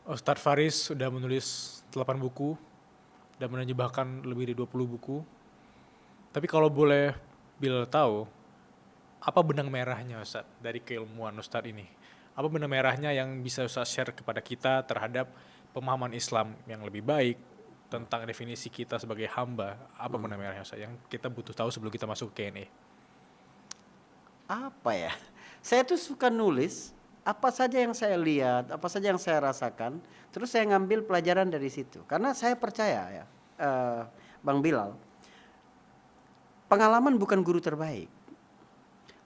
Ustadz Faris sudah menulis 8 buku dan menerjemahkan lebih dari 20 buku. Tapi kalau boleh Bil tahu, apa benang merahnya Ustadz dari keilmuan Ustadz ini? Apa benang merahnya yang bisa Ustadz share kepada kita terhadap pemahaman Islam yang lebih baik tentang definisi kita sebagai hamba? Apa benang merahnya Ustadz yang kita butuh tahu sebelum kita masuk ke Q&A? Apa ya? Saya tuh suka nulis apa saja yang saya lihat, apa saja yang saya rasakan, terus saya ngambil pelajaran dari situ. Karena saya percaya ya, Bang Bilal, pengalaman bukan guru terbaik.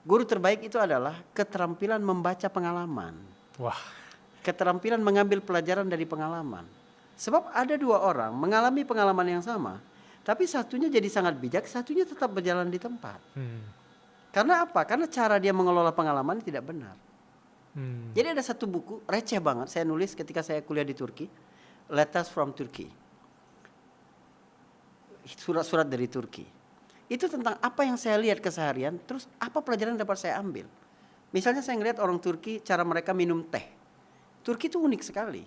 Guru terbaik itu adalah keterampilan membaca pengalaman. Wah, Keterampilan mengambil pelajaran dari pengalaman. Sebab ada dua orang mengalami pengalaman yang sama, tapi satunya jadi sangat bijak, satunya tetap berjalan di tempat. Karena apa? Karena cara dia mengelola pengalaman tidak benar. Jadi ada satu buku receh banget saya nulis ketika saya kuliah di Turki, Letters from Turkey. Surat-surat dari Turki. Itu tentang apa yang saya lihat keseharian, terus apa pelajaran yang dapat saya ambil. Misalnya saya ngelihat orang Turki cara mereka minum teh. Turki itu unik sekali.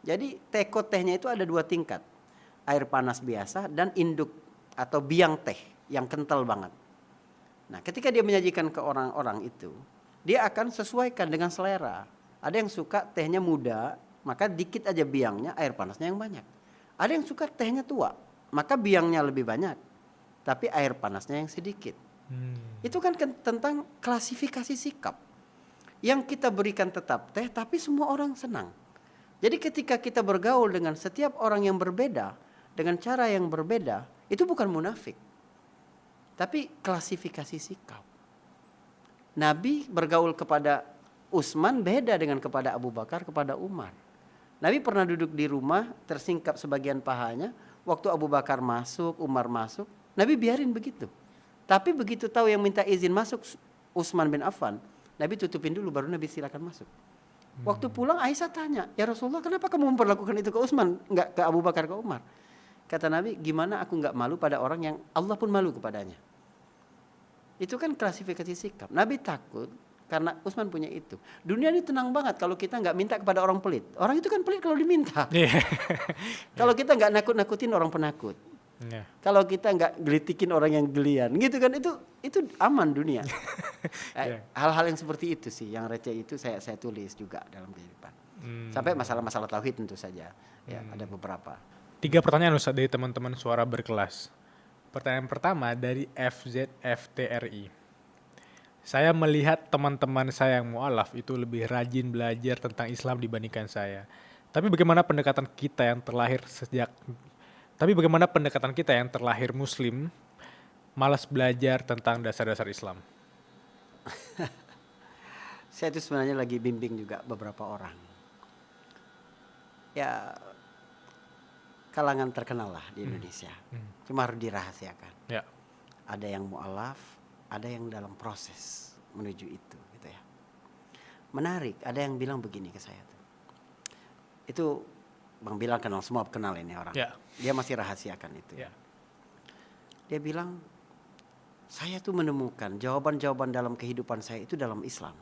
Jadi tehnya itu ada 2 tingkat. Air panas biasa dan induk atau biang teh yang kental banget. Nah, ketika dia menyajikan ke orang-orang itu, dia akan sesuaikan dengan selera. Ada yang suka tehnya muda, maka dikit aja biangnya, air panasnya yang banyak. Ada yang suka tehnya tua, maka biangnya lebih banyak, tapi air panasnya yang sedikit. Itu kan tentang klasifikasi sikap. Yang kita berikan tetap teh, tapi semua orang senang. Jadi ketika kita bergaul dengan setiap orang yang berbeda, dengan cara yang berbeda, itu bukan munafik, tapi klasifikasi sikap. Nabi bergaul kepada Utsman beda dengan kepada Abu Bakar, kepada Umar. Nabi pernah duduk di rumah, tersingkap sebagian pahanya. Waktu Abu Bakar masuk, Umar masuk, Nabi biarin begitu. Tapi begitu tahu yang minta izin masuk Utsman bin Affan, Nabi tutupin dulu baru Nabi silakan masuk. Waktu pulang Aisyah tanya, ya Rasulullah kenapa kamu memperlakukan itu ke Utsman, enggak ke Abu Bakar, ke Umar? Kata Nabi, gimana aku enggak malu pada orang yang Allah pun malu kepadanya. Itu kan klasifikasi sikap. Nabi takut karena Utsman punya itu. Dunia ini tenang banget kalau kita nggak minta kepada orang pelit. Orang itu kan pelit kalau diminta. Kalau kita nggak nakut-nakutin orang penakut. Kalau kita nggak gelitikin orang yang gelian, gitu kan, itu aman dunia. Hal-hal yang seperti itu sih, yang receh itu saya tulis juga dalam kehidupan. Sampai masalah-masalah tauhid tentu saja. Ya, ada beberapa. 3 pertanyaan Ustadz dari teman-teman suara berkelas. Pertanyaan pertama dari FZFTRI. Saya melihat teman-teman saya yang mu'alaf itu lebih rajin belajar tentang Islam dibandingkan saya. Tapi bagaimana pendekatan kita yang terlahir Muslim malas belajar tentang dasar-dasar Islam? Saya itu sebenarnya lagi bimbing juga beberapa orang. Ya, kalangan terkenal lah di Indonesia. Cuma harus dirahasiakan. Ya. Ada yang mu'alaf, ada yang dalam proses menuju itu, gitu ya. Menarik, ada yang bilang begini ke saya tuh. Itu Bang Bilal kenal, semua kenal ini orang. Ya. Dia masih rahasiakan itu. Ya. Dia bilang, saya tuh menemukan jawaban-jawaban dalam kehidupan saya itu dalam Islam.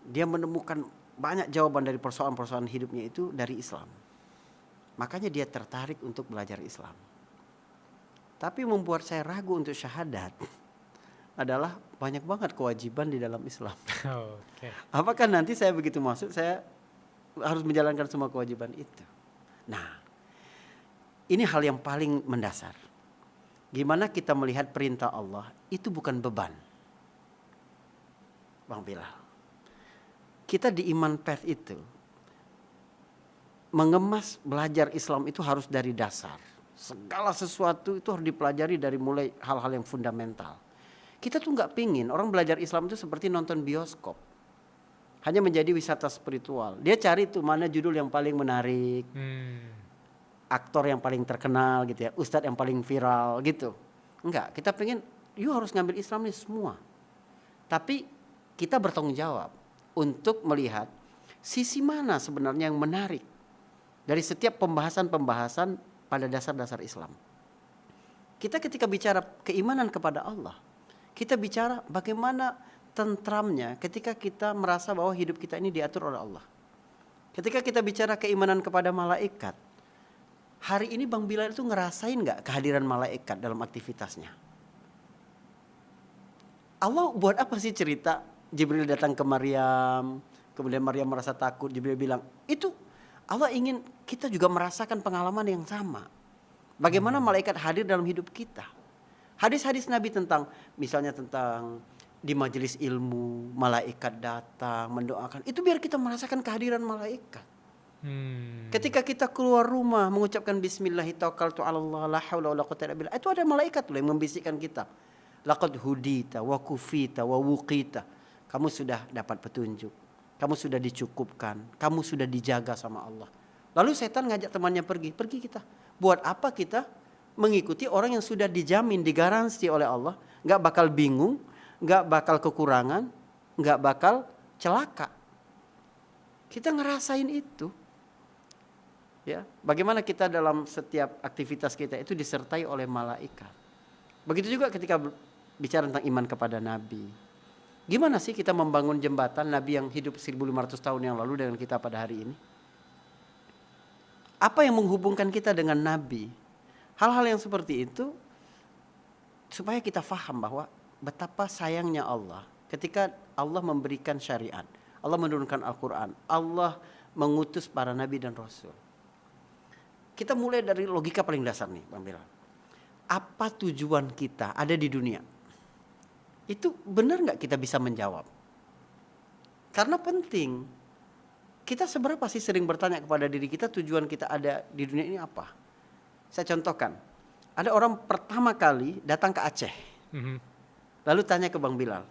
Dia menemukan banyak jawaban dari persoalan-persoalan hidupnya itu dari Islam. Makanya dia tertarik untuk belajar Islam. Tapi membuat saya ragu untuk syahadat adalah banyak banget kewajiban di dalam Islam. Okay. Apakah nanti saya begitu masuk saya harus menjalankan semua kewajiban itu? Nah, ini hal yang paling mendasar. Gimana kita melihat perintah Allah itu bukan beban. Bang Bilal. Kita di Iman Path itu mengemas belajar Islam itu harus dari dasar. Segala sesuatu itu harus dipelajari dari mulai hal-hal yang fundamental. Kita tuh nggak pingin orang belajar Islam itu seperti nonton bioskop. Hanya menjadi wisata spiritual. Dia cari tuh mana judul yang paling menarik, aktor yang paling terkenal gitu ya, ustadz yang paling viral gitu. Enggak, kita pengen you harus ngambil Islam ini semua. Tapi kita bertanggung jawab untuk melihat sisi mana sebenarnya yang menarik dari setiap pembahasan-pembahasan pada dasar-dasar Islam. Kita ketika bicara keimanan kepada Allah, kita bicara bagaimana tentramnya ketika kita merasa bahwa hidup kita ini diatur oleh Allah. Ketika kita bicara keimanan kepada malaikat, hari ini Bang Bilal itu ngerasain nggak kehadiran malaikat dalam aktivitasnya? Allah buat apa sih cerita Jibril datang ke Maryam, kemudian Maryam merasa takut, Jibril bilang, itu Allah ingin kita juga merasakan pengalaman yang sama. Bagaimana malaikat hadir dalam hidup kita. Hadis-hadis Nabi tentang, misalnya tentang di majelis ilmu, malaikat datang, mendoakan. Itu biar kita merasakan kehadiran malaikat. Ketika kita keluar rumah mengucapkan Bismillahirrahmanirrahim, la haula wala quwwata illa billah, itu ada malaikat loh yang membisikkan kita. Laqad hudita wa kufita wa wuqita. Kamu sudah dapat petunjuk. Kamu sudah dicukupkan. Kamu sudah dijaga sama Allah. Lalu setan ngajak temannya pergi. Pergi kita. Buat apa kita mengikuti orang yang sudah dijamin, digaransi oleh Allah. Gak bakal bingung. Gak bakal kekurangan. Gak bakal celaka. Kita ngerasain itu. Ya, bagaimana kita dalam setiap aktivitas kita itu disertai oleh malaikat. Begitu juga ketika bicara tentang iman kepada Nabi. Gimana sih kita membangun jembatan Nabi yang hidup 1500 tahun yang lalu dengan kita pada hari ini? Apa yang menghubungkan kita dengan Nabi? Hal-hal yang seperti itu supaya kita faham bahwa betapa sayangnya Allah ketika Allah memberikan syariat, Allah menurunkan Al-Quran, Allah mengutus para Nabi dan Rasul. Kita mulai dari logika paling dasar nih Bang Bilal. Apa tujuan kita ada di dunia? Itu benar gak kita bisa menjawab? Karena penting. Kita seberapa sih sering bertanya kepada diri kita tujuan kita ada di dunia ini apa? Saya contohkan. Ada orang pertama kali datang ke Aceh. Lalu tanya ke Bang Bilal.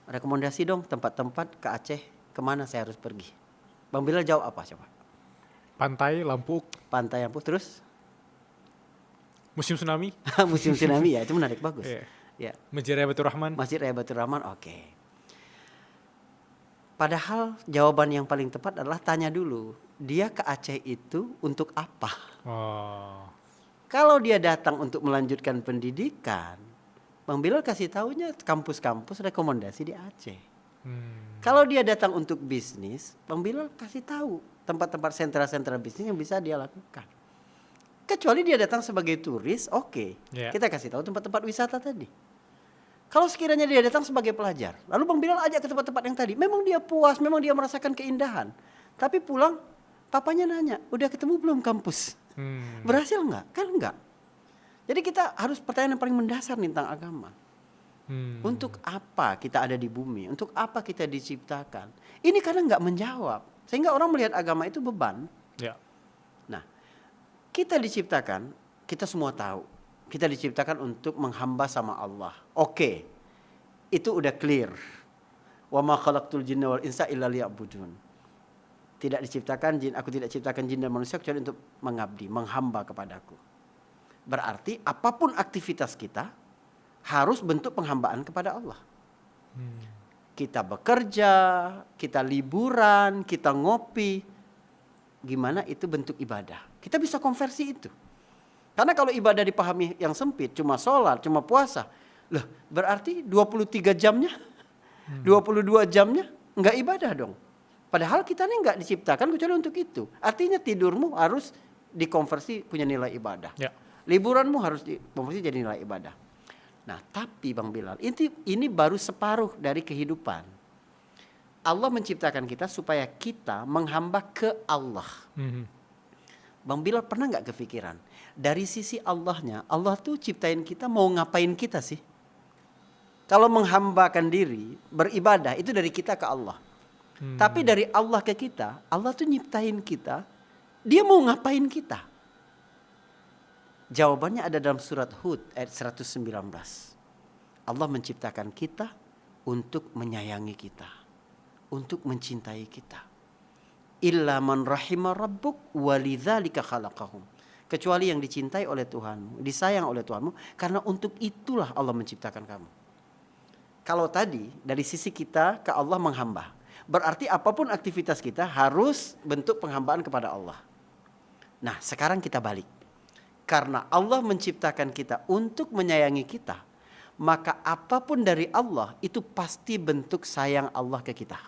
Rekomendasi dong tempat-tempat ke Aceh. Kemana saya harus pergi? Bang Bilal jawab apa coba? Pantai Lampuk. Pantai Lampuk terus? Museum Tsunami. Museum Tsunami ya, itu menarik, bagus. Ya. Masjid Raya Batur Rahman. Masjid Raya Batur Rahman, oke. Padahal jawaban yang paling tepat adalah tanya dulu, dia ke Aceh itu untuk apa? Kalau dia datang untuk melanjutkan pendidikan, Bang Bilal kasih taunya kampus-kampus rekomendasi di Aceh. Kalau dia datang untuk bisnis, Bang Bilal kasih tahu tempat-tempat sentra-sentra bisnis yang bisa dia lakukan. Kecuali dia datang sebagai turis, oke. Kita kasih tahu tempat-tempat wisata tadi. Kalau sekiranya dia datang sebagai pelajar, lalu Bang Bilal ajak ke tempat-tempat yang tadi, memang dia puas, memang dia merasakan keindahan. Tapi pulang, papanya nanya, udah ketemu belum kampus? Berhasil nggak? Kan enggak. Jadi kita harus pertanyaan yang paling mendasar nih tentang agama. Untuk apa kita ada di bumi? Untuk apa kita diciptakan? Ini kadang nggak menjawab. Sehingga orang melihat agama itu beban. Nah, kita diciptakan, kita semua tahu. Kita diciptakan untuk menghamba sama Allah. Oke, itu udah clear. Wa ma khalaqtul jinna wal insa illa liya'budun. Tidak diciptakan jin, aku tidak ciptakan jin dan manusia kecuali untuk mengabdi, menghamba kepadaku. Berarti apapun aktivitas kita harus bentuk penghambaan kepada Allah. Kita bekerja, kita liburan, kita ngopi. Gimana itu bentuk ibadah? Kita bisa konversi itu. Karena kalau ibadah dipahami yang sempit, cuma sholat, cuma puasa. Loh, berarti 23 jamnya, 22 jamnya enggak ibadah dong. Padahal kita ini enggak diciptakan kecuali untuk itu. Artinya tidurmu harus dikonversi punya nilai ibadah. Liburanmu harus dikonversi jadi nilai ibadah. Nah, tapi Bang Bilal, ini baru separuh dari kehidupan. Allah menciptakan kita supaya kita menghamba ke Allah. Bang Bilal pernah nggak kepikiran dari sisi Allahnya, Allah tuh ciptain kita mau ngapain kita sih? Kalau menghambakan diri, beribadah itu dari kita ke Allah. Tapi dari Allah ke kita, Allah tuh nyiptain kita, dia mau ngapain kita? Jawabannya ada dalam surat Hud ayat 119. Allah menciptakan kita untuk menyayangi kita, untuk mencintai kita. Illa man rahima rabbuk walidzalika khalaqahum. Kecuali yang dicintai oleh Tuhanmu, disayang oleh Tuhanmu, karena untuk itulah Allah menciptakan kamu. Kalau tadi dari sisi kita ke Allah menghamba, berarti apapun aktivitas kita harus bentuk penghambaan kepada Allah. Nah, sekarang kita balik. Karena Allah menciptakan kita untuk menyayangi kita, maka apapun dari Allah itu pasti bentuk sayang Allah ke kita.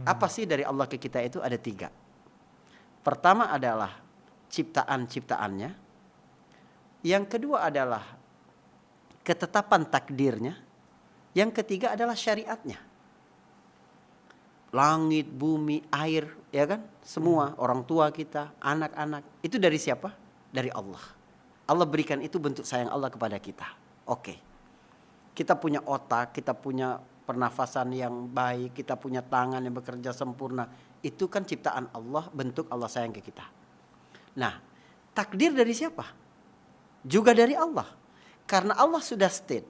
Apa sih dari Allah ke kita itu? Ada 3. Pertama adalah ciptaan-ciptaannya. Yang kedua adalah ketetapan takdirnya. Yang ketiga adalah syariatnya. Langit, bumi, air, ya kan? Semua, orang tua kita, anak-anak. Itu dari siapa? Dari Allah. Allah berikan itu bentuk sayang Allah kepada kita. Oke. Kita punya otak, kita punya pernafasan yang baik, kita punya tangan yang bekerja sempurna. Itu kan ciptaan Allah, bentuk Allah sayang ke kita. Nah, takdir dari siapa? Juga dari Allah. Karena Allah sudah state,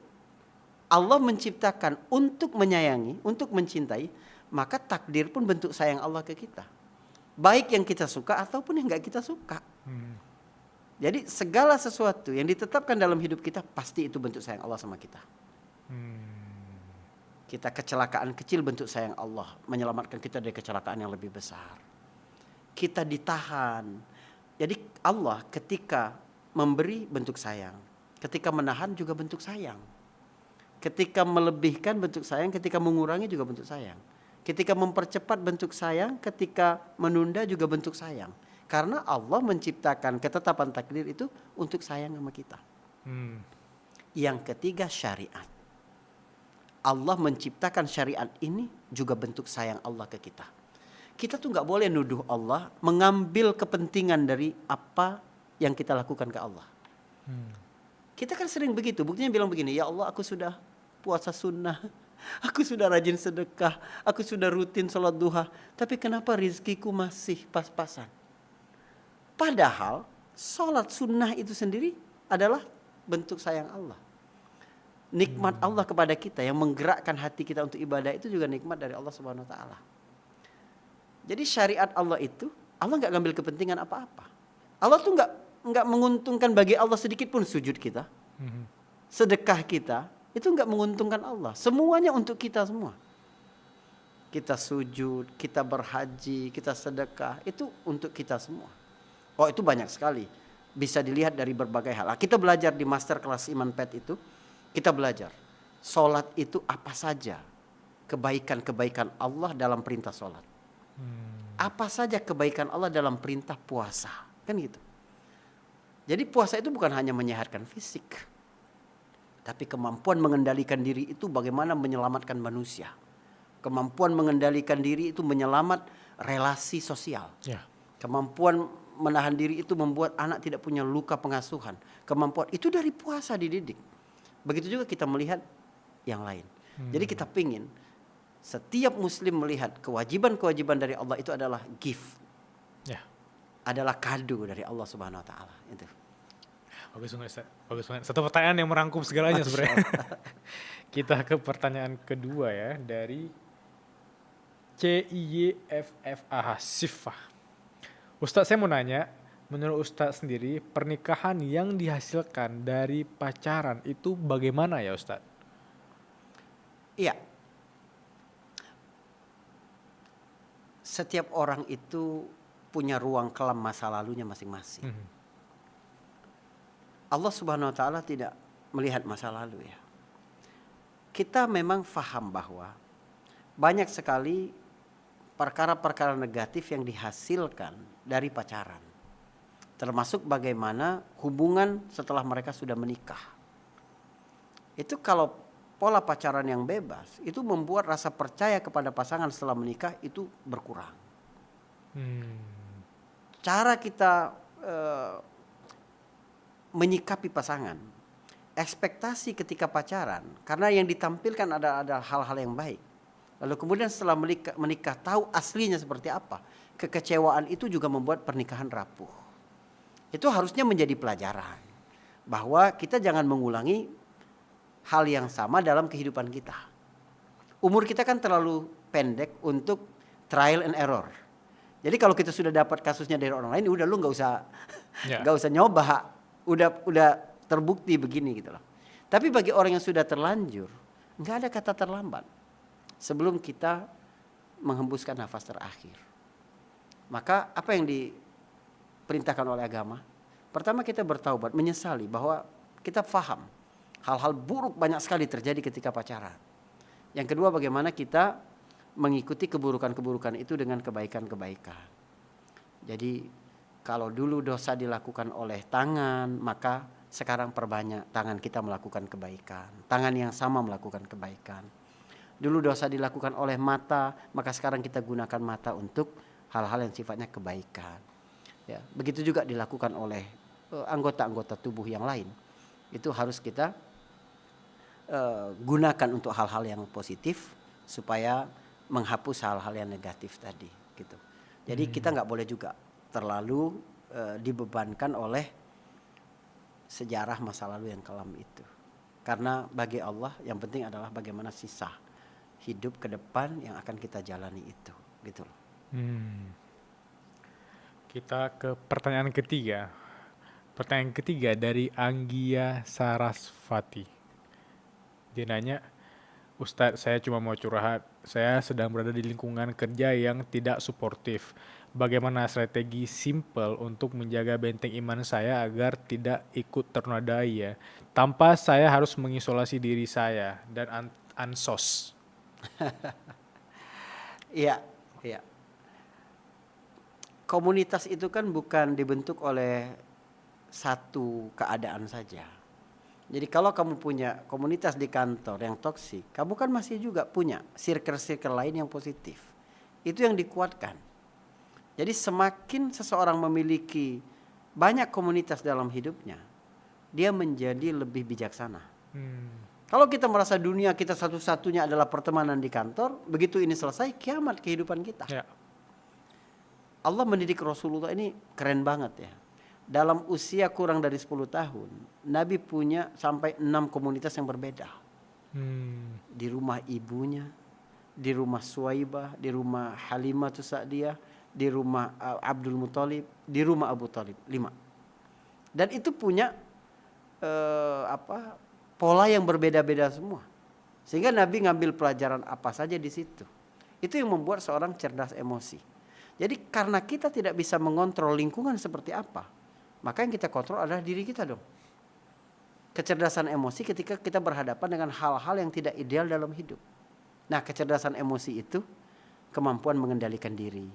Allah menciptakan untuk menyayangi, untuk mencintai, maka takdir pun bentuk sayang Allah ke kita. Baik yang kita suka ataupun yang gak kita suka. Jadi segala sesuatu yang ditetapkan dalam hidup kita, pasti itu bentuk sayang Allah sama kita. Kita kecelakaan kecil, bentuk sayang Allah menyelamatkan kita dari kecelakaan yang lebih besar. Kita ditahan. Jadi Allah ketika memberi, bentuk sayang. Ketika menahan juga bentuk sayang. Ketika melebihkan, bentuk sayang. Ketika mengurangi juga bentuk sayang. Ketika mempercepat, bentuk sayang. Ketika menunda juga bentuk sayang. Karena Allah menciptakan ketetapan takdir itu untuk sayang sama kita. Yang ketiga, syariat. Allah menciptakan syariat ini juga bentuk sayang Allah ke kita. Kita tuh gak boleh nuduh Allah mengambil kepentingan dari apa yang kita lakukan ke Allah. Kita kan sering begitu. Buktinya bilang begini, ya Allah, aku sudah puasa sunnah, aku sudah rajin sedekah, aku sudah rutin sholat duha, tapi kenapa rizkiku masih pas-pasan? Padahal sholat sunnah itu sendiri adalah bentuk sayang Allah. Nikmat Allah kepada kita yang menggerakkan hati kita untuk ibadah itu juga nikmat dari Allah Subhanahu wa taala. Jadi syariat Allah itu, Allah enggak ngambil kepentingan apa-apa. Allah tuh enggak menguntungkan bagi Allah sedikit pun sujud kita. Sedekah kita itu enggak menguntungkan Allah. Semuanya untuk kita semua. Kita sujud, kita berhaji, kita sedekah, itu untuk kita semua. Oh, itu banyak sekali. Bisa dilihat dari berbagai hal. Kita belajar di master kelas Iman Pet itu. Kita belajar, sholat itu apa saja kebaikan-kebaikan Allah dalam perintah sholat. Apa saja kebaikan Allah dalam perintah puasa. Kan gitu. Jadi puasa itu bukan hanya menyehatkan fisik. Tapi kemampuan mengendalikan diri itu bagaimana menyelamatkan manusia. Kemampuan mengendalikan diri itu menyelamat relasi sosial. Kemampuan menahan diri itu membuat anak tidak punya luka pengasuhan. Kemampuan itu dari puasa dididik. Begitu juga kita melihat yang lain. Jadi kita pingin setiap muslim melihat kewajiban-kewajiban dari Allah itu adalah gift. Adalah kado dari Allah Subhanahu wa taala. Itu. Bagus banget, bagus banget. Satu pertanyaan yang merangkum segalanya sebenarnya. Kita ke pertanyaan kedua ya, dari CIYFFAH Sifah. Ustadz, saya mau nanya, menurut Ustadz sendiri, pernikahan yang dihasilkan dari pacaran itu bagaimana ya Ustadz? Iya. Setiap orang itu punya ruang kelam masa lalunya masing-masing. Allah Subhanahu wa taala tidak melihat masa lalu ya. Kita memang faham bahwa banyak sekali perkara-perkara negatif yang dihasilkan dari pacaran. Termasuk bagaimana hubungan setelah mereka sudah menikah. Itu kalau pola pacaran yang bebas, itu membuat rasa percaya kepada pasangan setelah menikah itu berkurang. Cara kita menyikapi pasangan, ekspektasi ketika pacaran, karena yang ditampilkan ada hal-hal yang baik. Lalu kemudian setelah menikah tahu aslinya seperti apa, kekecewaan itu juga membuat pernikahan rapuh. Itu harusnya menjadi pelajaran bahwa kita jangan mengulangi hal yang sama dalam kehidupan kita. Umur kita kan terlalu pendek untuk trial and error. Jadi kalau kita sudah dapat kasusnya dari orang lain, udah lu nggak usah nyoba, udah terbukti begini gitu loh. Tapi bagi orang yang sudah terlanjur, nggak ada kata terlambat sebelum kita menghembuskan nafas terakhir. Maka apa yang diperintahkan oleh agama? Pertama, kita bertaubat, menyesali bahwa kita paham hal-hal buruk banyak sekali terjadi ketika pacaran. Yang kedua, bagaimana kita mengikuti keburukan-keburukan itu dengan kebaikan-kebaikan. Jadi kalau dulu dosa dilakukan oleh tangan, maka sekarang perbanyak tangan kita melakukan kebaikan. Tangan yang sama melakukan kebaikan. Dulu dosa dilakukan oleh mata, maka sekarang kita gunakan mata untuk hal-hal yang sifatnya kebaikan. Ya, begitu juga dilakukan oleh anggota-anggota tubuh yang lain. Itu harus kita gunakan untuk hal-hal yang positif supaya menghapus hal-hal yang negatif tadi. Gitu. Jadi kita nggak boleh juga terlalu dibebankan oleh sejarah masa lalu yang kelam itu. Karena bagi Allah yang penting adalah bagaimana sisa hidup ke depan yang akan kita jalani itu. Gitu loh. Kita ke pertanyaan ketiga. Pertanyaan ketiga dari Anggia Sarasvati. Dia nanya, Ustadz, saya cuma mau curhat. Saya sedang berada di lingkungan kerja yang tidak suportif. Bagaimana strategi simple untuk menjaga benteng iman saya agar tidak ikut ternodai ya, tanpa saya harus mengisolasi diri saya dan ansos. Iya, iya. Komunitas itu kan bukan dibentuk oleh satu keadaan saja. Jadi kalau kamu punya komunitas di kantor yang toksik, kamu kan masih juga punya circle-circle lain yang positif. Itu yang dikuatkan. Jadi semakin seseorang memiliki banyak komunitas dalam hidupnya, dia menjadi lebih bijaksana. Kalau kita merasa dunia kita satu-satunya adalah pertemanan di kantor, begitu ini selesai, kiamat kehidupan kita. Ya. Allah mendidik Rasulullah ini keren banget ya. Dalam usia kurang dari 10 tahun, Nabi punya sampai 6 komunitas yang berbeda. Di rumah ibunya, di rumah Suwaibah, di rumah Halimah Sa'diyah, di rumah Abdul Muthalib, di rumah Abu Thalib, 5. Dan itu punya pola yang berbeda-beda semua. Sehingga Nabi ngambil pelajaran apa saja di situ. Itu yang membuat seorang cerdas emosi. Jadi karena kita tidak bisa mengontrol lingkungan seperti apa, maka yang kita kontrol adalah diri kita dong. Kecerdasan emosi ketika kita berhadapan dengan hal-hal yang tidak ideal dalam hidup. Nah, kecerdasan emosi itu kemampuan mengendalikan diri,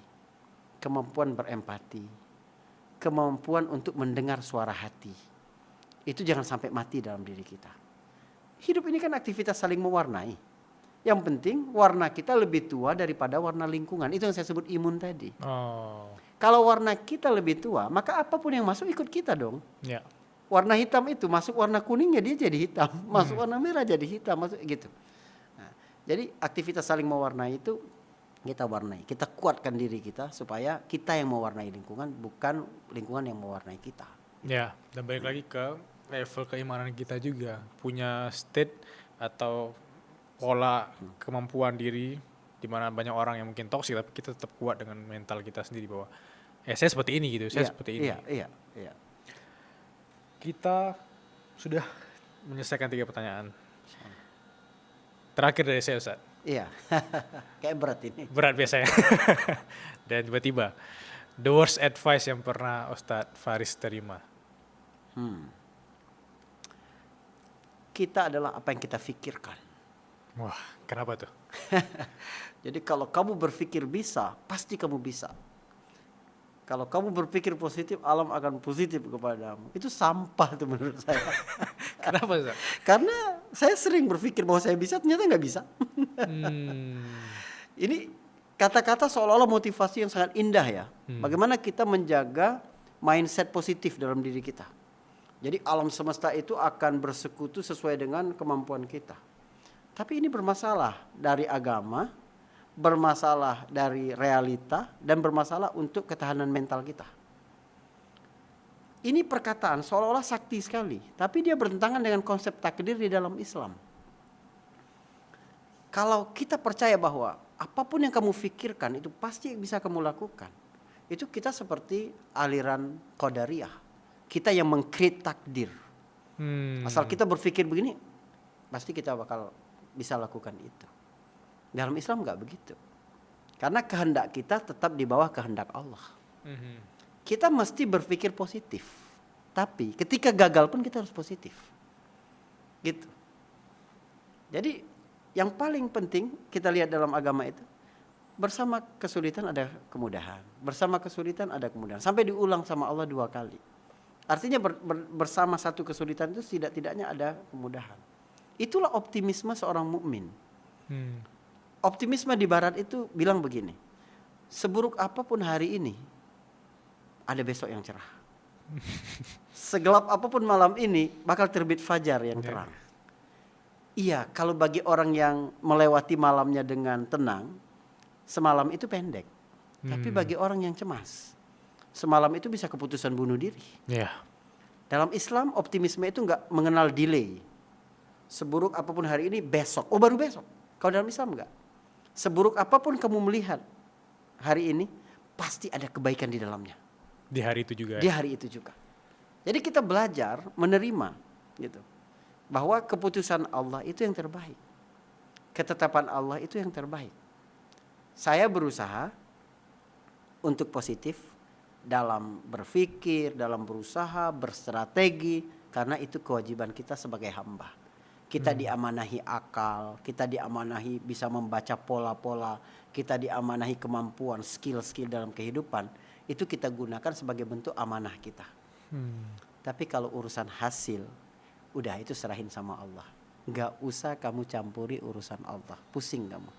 kemampuan berempati, kemampuan untuk mendengar suara hati. Itu jangan sampai mati dalam diri kita. Hidup ini kan aktivitas saling mewarnai. Yang penting warna kita lebih tua daripada warna lingkungan. Itu yang saya sebut imun tadi. Kalau warna kita lebih tua, maka apapun yang masuk ikut kita dong. Ya. Warna hitam itu masuk warna kuningnya dia jadi hitam, masuk warna merah jadi hitam, masuk gitu. Nah, jadi aktivitas saling mewarnai itu kita warnai, kita kuatkan diri kita supaya kita yang mewarnai lingkungan, bukan lingkungan yang mewarnai kita. Ya, dan balik lagi ke level keimanan kita juga, punya state atau pola kemampuan diri di mana banyak orang yang mungkin toksik tapi kita tetap kuat dengan mental kita sendiri bahwa saya seperti ini gitu, saya seperti ini. Iya. Kita sudah menyelesaikan 3 pertanyaan. Terakhir dari saya, Ustaz. Iya. Kayak berat ini. Berat biasanya. Dan tiba-tiba, the worst advice yang pernah Ustadz Faris terima. Kita adalah apa yang kita pikirkan. Wah, kenapa tuh? Jadi kalau kamu berpikir bisa, pasti kamu bisa. Kalau kamu berpikir positif, alam akan positif kepadamu. Itu sampah tuh menurut saya. Kenapa, Ustaz? Karena saya sering berpikir bahwa saya bisa, ternyata nggak bisa. Ini kata-kata seolah-olah motivasi yang sangat indah ya. Bagaimana kita menjaga mindset positif dalam diri kita. Jadi alam semesta itu akan bersekutu sesuai dengan kemampuan kita. Tapi ini bermasalah dari agama, bermasalah dari realita, dan bermasalah untuk ketahanan mental kita. Ini perkataan seolah-olah sakti sekali, tapi dia bertentangan dengan konsep takdir di dalam Islam. Kalau kita percaya bahwa apapun yang kamu pikirkan itu pasti bisa kamu lakukan, itu kita seperti aliran Qadariyah. Kita yang meng-create takdir. Asal kita berpikir begini, pasti kita bakal bisa lakukan itu. Dalam Islam nggak begitu. Karena kehendak kita tetap di bawah kehendak Allah. Kita mesti berpikir positif. Tapi ketika gagal pun kita harus positif. Gitu. Jadi yang paling penting kita lihat dalam agama itu, Bersama kesulitan ada kemudahan. Bersama kesulitan ada kemudahan. Sampai diulang sama Allah 2 kali. Artinya bersama satu kesulitan itu tidak-tidaknya ada kemudahan. Itulah optimisme seorang mukmin. Optimisme di barat itu bilang begini. Seburuk apapun hari ini, ada besok yang cerah. Segelap apapun malam ini, bakal terbit fajar yang terang. Iya, kalau bagi orang yang melewati malamnya dengan tenang, semalam itu pendek. Tapi bagi orang yang cemas, semalam itu bisa keputusan bunuh diri. Dalam Islam, optimisme itu nggak mengenal delay. Seburuk apapun hari ini, besok. Oh, baru besok. Kalau dalam Islam nggak. Seburuk apapun kamu melihat hari ini, pasti ada kebaikan di dalamnya. Di hari itu juga. Di hari itu juga. Jadi kita belajar menerima, gitu, bahwa keputusan Allah itu yang terbaik. Ketetapan Allah itu yang terbaik. Saya berusaha untuk positif dalam berpikir, dalam berusaha, berstrategi, karena itu kewajiban kita sebagai hamba. Kita diamanahi akal, kita diamanahi bisa membaca pola-pola, kita diamanahi kemampuan, skill-skill dalam kehidupan. Itu kita gunakan sebagai bentuk amanah kita. Tapi kalau urusan hasil, udah itu serahin sama Allah. Gak usah kamu campuri urusan Allah, pusing kamu.